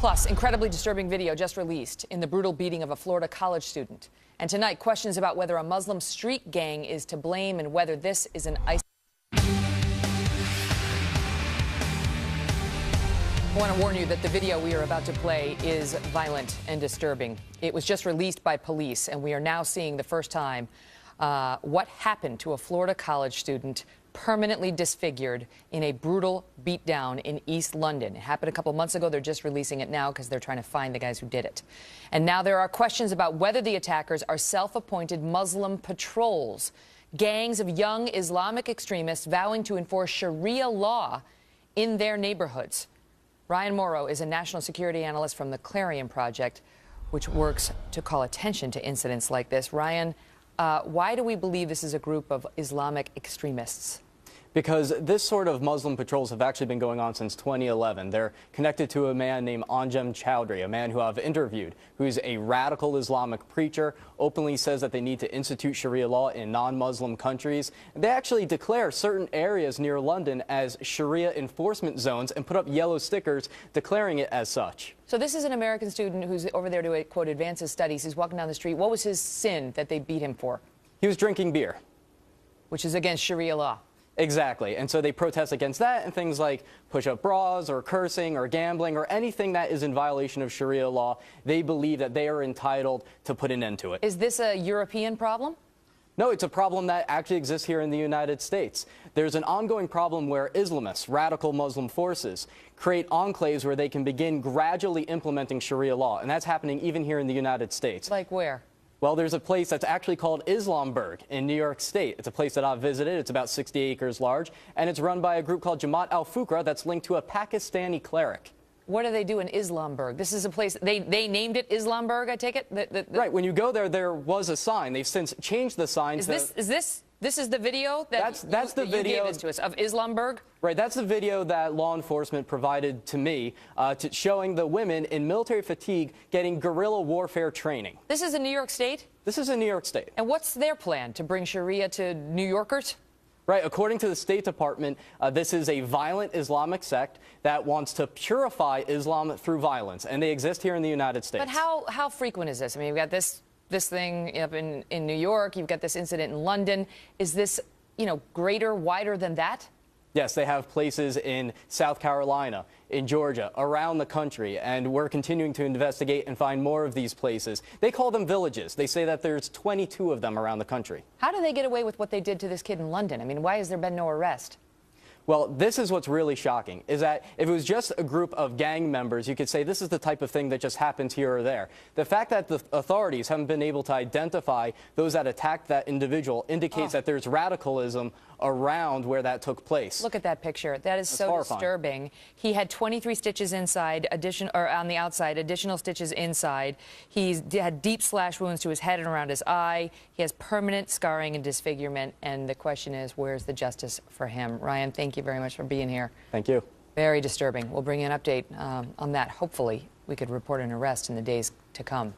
Plus, incredibly disturbing video just released in the brutal beating of a Florida college student. And tonight, questions about whether a Muslim street gang is to blame and whether this is an ISIS. I want to warn you that the video we are about to play is violent and disturbing. It was just released by police, and we are now seeing the first time what happened to a Florida college student permanently disfigured in a brutal beatdown in East London. It happened a couple months ago. They're just releasing it now because they're trying to find the guys who did it. And now there are questions about whether the attackers are self-appointed Muslim patrols, gangs of young Islamic extremists vowing to enforce Sharia law in their neighborhoods. Ryan Morrow is a national security analyst from the Clarion Project, which works to call attention to incidents like this. Ryan, why do we believe this is a group of Islamic extremists? Because this sort of Muslim patrols have actually been going on since 2011. They're connected to a man named Anjem Choudary, a man who I've interviewed, who's a radical Islamic preacher, openly says that they need to institute Sharia law in non-Muslim countries. They actually declare certain areas near London as Sharia enforcement zones and put up yellow stickers declaring it as such. So this is an American student who's over there to, quote, advance his studies. He's walking down the street. What was his sin that they beat him for? He was drinking beer. Which is against Sharia law. Exactly. And so they protest against that and things like push-up bras or cursing or gambling or anything that is in violation of Sharia law. They believe that they are entitled to put an end to it. Is this a European problem? No, it's a problem that actually exists here in the United States. There's an ongoing problem where Islamists, radical Muslim forces, create enclaves where they can begin gradually implementing Sharia law. And that's happening even here in the United States. Like where? Well, there's a place that's actually called Islamburg in New York State. It's a place that I've visited. It's about 60 acres large, and it's run by a group called Jamaat al-Fuqra that's linked to a Pakistani cleric. What do they do in Islamburg? This is a place, they named it Islamburg, I take it? Right, when you go there, there was a sign. They've since changed the sign. This is the video that that's the video you gave this to us, of Islamburg? Right, that's the video that law enforcement provided to me, showing the women in military fatigue getting guerrilla warfare training. This is in New York State? This is in New York State. And what's their plan, to bring Sharia to New Yorkers? Right, according to the State Department, this is a violent Islamic sect that wants to purify Islam through violence, and they exist here in the United States. But how frequent is this? I mean, you've got this thing up in New York, you've got this incident in London. Is this, greater, wider than that? Yes, they have places in South Carolina, in Georgia, around the country, and we're continuing to investigate and find more of these places. They call them villages. They say that there's 22 of them around the country. How do they get away with what they did to this kid in London? I mean, why has there been no arrest? Well, this is what's really shocking, is that if it was just a group of gang members, you could say this is the type of thing that just happens here or there. The fact that the authorities haven't been able to identify those that attacked that individual indicates that there's radicalism around where that took place. Look at that picture. That is so horrifying. Disturbing. He had 23 stitches inside, on the outside, additional stitches inside. He had deep slash wounds to his head and around his eye. He has permanent scarring and disfigurement. And the question is, where's the justice for him? Ryan, thank you very much for being here. Thank you. Very disturbing. We'll bring you an update on that. Hopefully, we could report an arrest in the days to come.